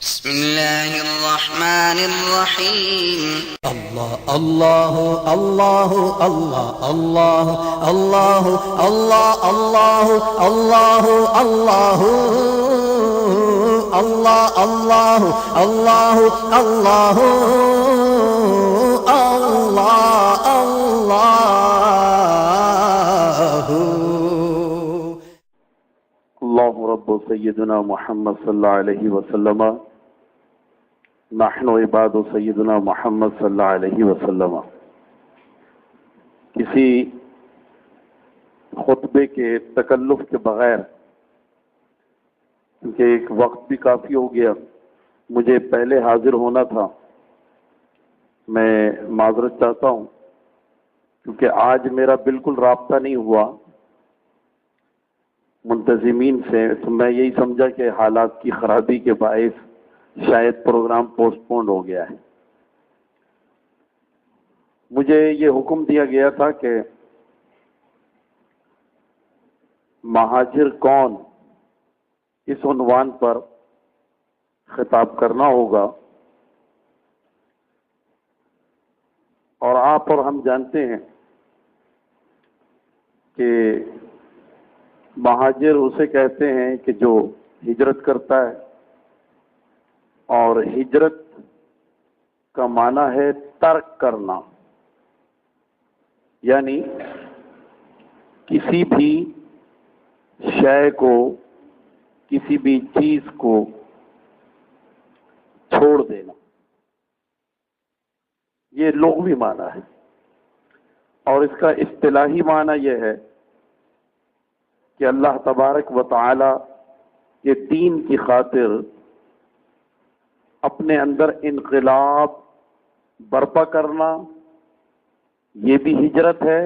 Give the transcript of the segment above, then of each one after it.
بسم الله الرحمن الرحيم. الله الله الله الله الله الله الله الله الله الله الله الله الله الله اللہ رب سیدنا محمد صلی اللہ علیہ وسلم نحن عباد سیدنا محمد صلی اللہ علیہ وسلم. کسی خطبے کے تکلف کے بغیر، کیونکہ ایک وقت بھی کافی ہو گیا، مجھے پہلے حاضر ہونا تھا. میں معذرت چاہتا ہوں کیونکہ آج میرا بالکل رابطہ نہیں ہوا منتظمین سے، تو میں یہی سمجھا کہ حالات کی خرابی کے باعث شاید پروگرام پوسٹ پونڈ ہو گیا ہے. مجھے یہ حکم دیا گیا تھا کہ مہاجر کون اس عنوان پر خطاب کرنا ہوگا، اور آپ اور ہم جانتے ہیں کہ مہاجر اسے کہتے ہیں کہ جو ہجرت کرتا ہے، اور ہجرت کا معنی ہے ترک کرنا، یعنی کسی بھی شے کو، کسی بھی چیز کو چھوڑ دینا. یہ لغوی معنی ہے، اور اس کا اصطلاحی معنی یہ ہے کہ اللہ تبارک و تعالی کے دین کی خاطر اپنے اندر انقلاب برپا کرنا، یہ بھی ہجرت ہے،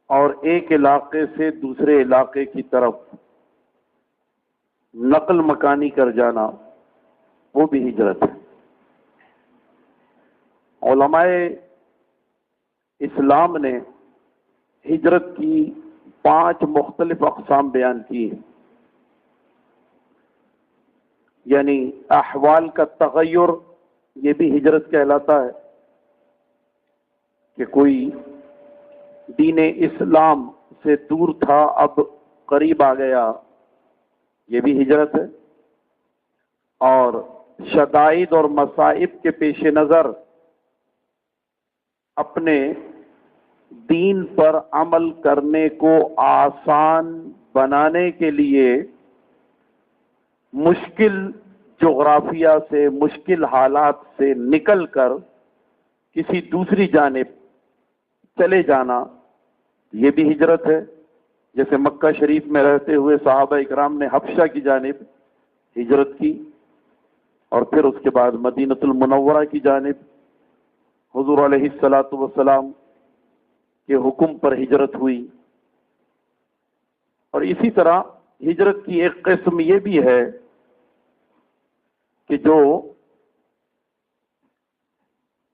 اور ایک علاقے سے دوسرے علاقے کی طرف نقل مکانی کر جانا، وہ بھی ہجرت ہے. علماء اسلام نے ہجرت کی 5 مختلف اقسام بیان کی ہیں. یعنی احوال کا تغیر، یہ بھی ہجرت کہلاتا ہے کہ کوئی دین اسلام سے دور تھا، اب قریب آ گیا، یہ بھی ہجرت ہے. اور شدائد اور مصائب کے پیش نظر اپنے دین پر عمل کرنے کو آسان بنانے کے لیے مشکل جغرافیہ سے، مشکل حالات سے نکل کر کسی دوسری جانب چلے جانا، یہ بھی ہجرت ہے. جیسے مکہ شریف میں رہتے ہوئے صحابہ اکرام نے حبشہ کی جانب ہجرت کی، اور پھر اس کے بعد مدینۃ المنورہ کی جانب حضور علیہ الصلاۃ والسلام کے حکم پر ہجرت ہوئی. اور اسی طرح ہجرت کی ایک قسم یہ بھی ہے کہ جو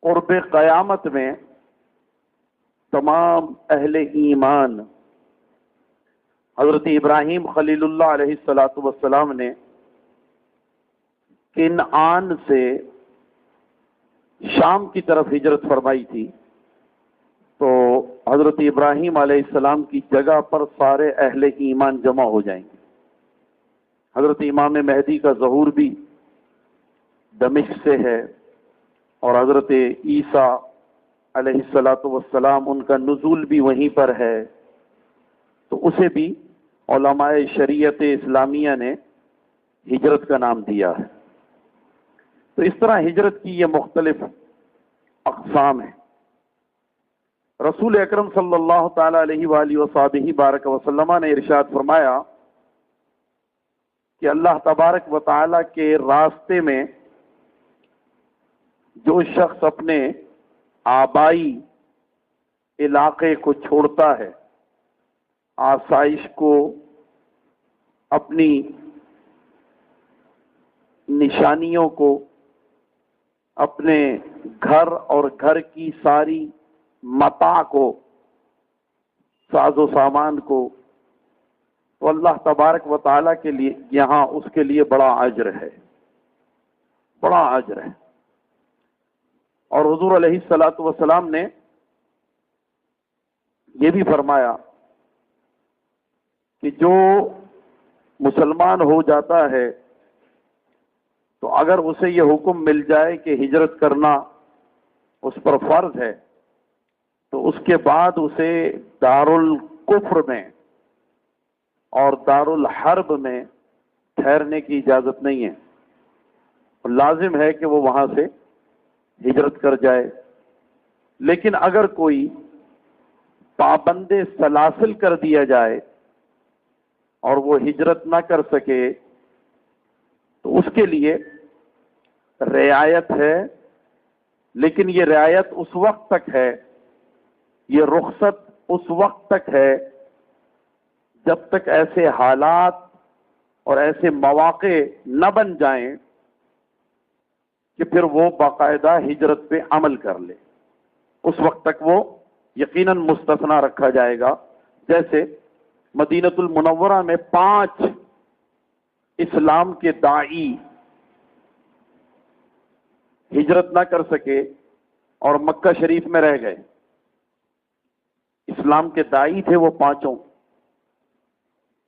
قرب قیامت میں تمام اہل ایمان حضرت ابراہیم خلیل اللہ علیہ الصلاۃ والسلام نے کنعان سے شام کی طرف ہجرت فرمائی تھی، تو حضرت ابراہیم علیہ السلام کی جگہ پر سارے اہل ایمان جمع ہو جائیں گے. حضرت امام مہدی کا ظہور بھی دمشق سے ہے، اور حضرت عیسیٰ علیہ الصلاۃ والسلام ان کا نزول بھی وہیں پر ہے، تو اسے بھی علماء شریعت اسلامیہ نے ہجرت کا نام دیا ہے. تو اس طرح ہجرت کی یہ مختلف اقسام ہیں. رسول اکرم صلی اللہ تعالی علیہ وآلہ وصحبہ بارک وسلم نے ارشاد فرمایا کہ اللہ تبارک و تعالی کے راستے میں جو شخص اپنے آبائی علاقے کو چھوڑتا ہے، آسائش کو، اپنی نشانیوں کو، اپنے گھر اور گھر کی ساری متاع کو، ساز و سامان کو، تو اللہ تبارک و تعالیٰ کے لیے یہاں اس کے لیے بڑا اجر ہے. بڑا اجر ہے. اور حضور علیہ الصلوۃ والسلام نے یہ بھی فرمایا کہ جو مسلمان ہو جاتا ہے تو اگر اسے یہ حکم مل جائے کہ ہجرت کرنا اس پر فرض ہے تو اس کے بعد اسے دار الکفر میں اور دار الحرب میں ٹھہرنے کی اجازت نہیں ہے. لازم ہے کہ وہ وہاں سے ہجرت کر جائے. لیکن اگر کوئی پابند سلاسل کر دیا جائے اور وہ ہجرت نہ کر سکے تو اس کے لیے رعایت ہے، لیکن یہ رعایت اس وقت تک ہے، یہ رخصت اس وقت تک ہے جب تک ایسے حالات اور ایسے مواقع نہ بن جائیں کہ پھر وہ باقاعدہ ہجرت پہ عمل کر لے. اس وقت تک وہ یقیناً مستثنا رکھا جائے گا. جیسے مدینۃ المنورہ میں 5 اسلام کے داعی ہجرت نہ کر سکے اور مکہ شریف میں رہ گئے. اسلام کے داعی تھے وہ 5.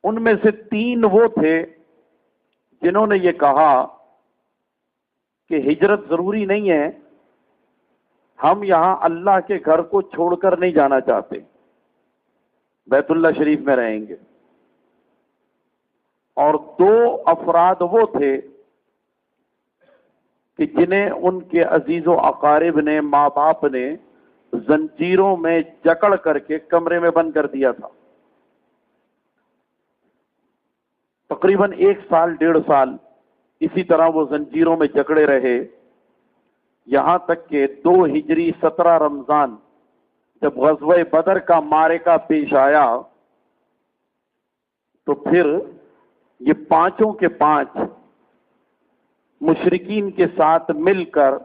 ان میں سے 3 وہ تھے جنہوں نے یہ کہا کہ ہجرت ضروری نہیں ہے، ہم یہاں اللہ کے گھر کو چھوڑ کر نہیں جانا چاہتے، بیت اللہ شریف میں رہیں گے. اور 2 افراد وہ تھے کہ جنہیں ان کے عزیز و اقارب نے، ماں باپ نے زنجیروں میں جکڑ کر کے کمرے میں بند کر دیا تھا. تقریباً 1 سال 1.5 سال اسی طرح وہ زنجیروں میں جکڑے رہے، یہاں تک کہ 2 ہجری 17 رمضان جب غزوہ بدر کا معرکہ پیش آیا تو پھر یہ 5 کے 5 مشرکین کے ساتھ مل کر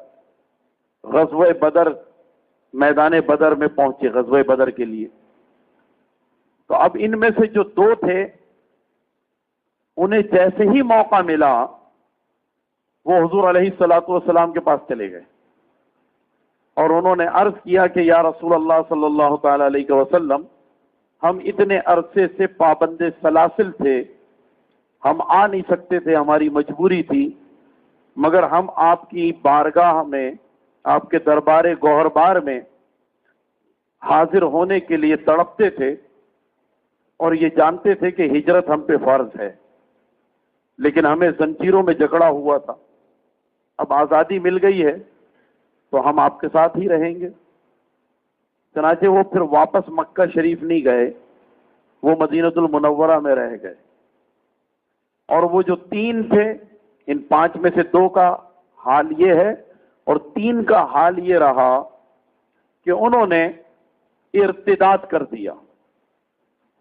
غزوہ بدر، میدان بدر میں پہنچے غزوہ بدر کے لیے. تو اب ان میں سے جو 2 تھے انہیں جیسے ہی موقع ملا وہ حضور علیہ الصلوۃ والسلام کے پاس چلے گئے اور انہوں نے عرض کیا کہ یا رسول اللہ صلی اللہ تعالی علیہ وسلم، ہم اتنے عرصے سے پابند سلاسل تھے، ہم آ نہیں سکتے تھے، ہماری مجبوری تھی، مگر ہم آپ کی بارگاہ میں، آپ کے دربار گوہر بار میں حاضر ہونے کے لیے تڑپتے تھے اور یہ جانتے تھے کہ ہجرت ہم پہ فرض ہے، لیکن ہمیں زنجیروں میں جکڑا ہوا تھا. اب آزادی مل گئی ہے تو ہم آپ کے ساتھ ہی رہیں گے. چنانچہ وہ پھر واپس مکہ شریف نہیں گئے، وہ مدینۃ المنورہ میں رہ گئے. اور وہ جو 3 تھے، ان 5 میں سے 2 کا حال یہ ہے اور 3 کا حال یہ رہا کہ انہوں نے ارتداد کر دیا،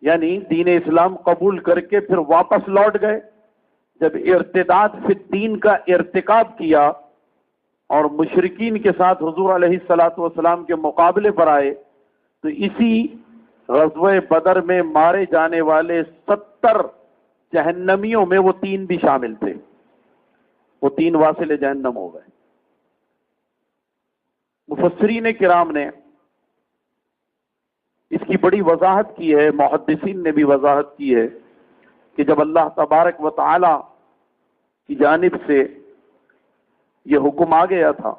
یعنی دین اسلام قبول کر کے پھر واپس لوٹ گئے. جب ارتداد فی الدین کا ارتکاب کیا اور مشرکین کے ساتھ حضور علیہ الصلوۃ والسلام کے مقابلے پر آئے تو اسی غزوہ بدر میں مارے جانے والے 70 جہنمیوں میں وہ 3 بھی شامل تھے. وہ 3 واصل جہنم ہو گئے. مفسرین کرام نے اس کی بڑی وضاحت کی ہے، محدثین نے بھی وضاحت کی ہے کہ جب اللہ تبارک و تعالی کی جانب سے یہ حکم آ گیا تھا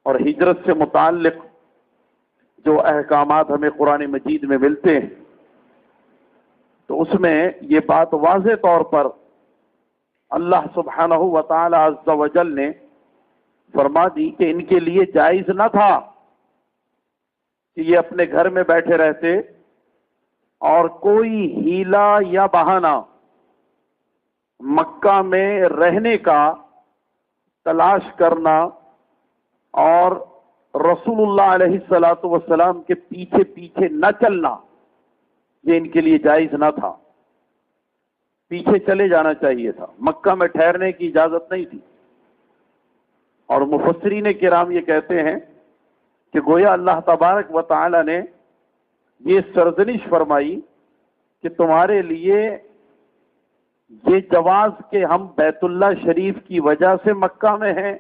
اور ہجرت سے متعلق جو احکامات ہمیں قرآن مجید میں ملتے ہیں تو اس میں یہ بات واضح طور پر اللہ سبحانہ و تعالی عز و جل نے فرما دی کہ ان کے لیے جائز نہ تھا کہ یہ اپنے گھر میں بیٹھے رہتے اور کوئی ہیلا یا بہانہ مکہ میں رہنے کا تلاش کرنا اور رسول اللہ علیہ الصلوۃ والسلام کے پیچھے پیچھے نہ چلنا، یہ ان کے لیے جائز نہ تھا. پیچھے چلے جانا چاہیے تھا، مکہ میں ٹھہرنے کی اجازت نہیں تھی. اور مفسرین کرام یہ کہتے ہیں کہ گویا اللہ تبارک و تعالی نے یہ سرزنش فرمائی کہ تمہارے لیے یہ جواز کہ ہم بیت اللہ شریف کی وجہ سے مکہ میں ہیں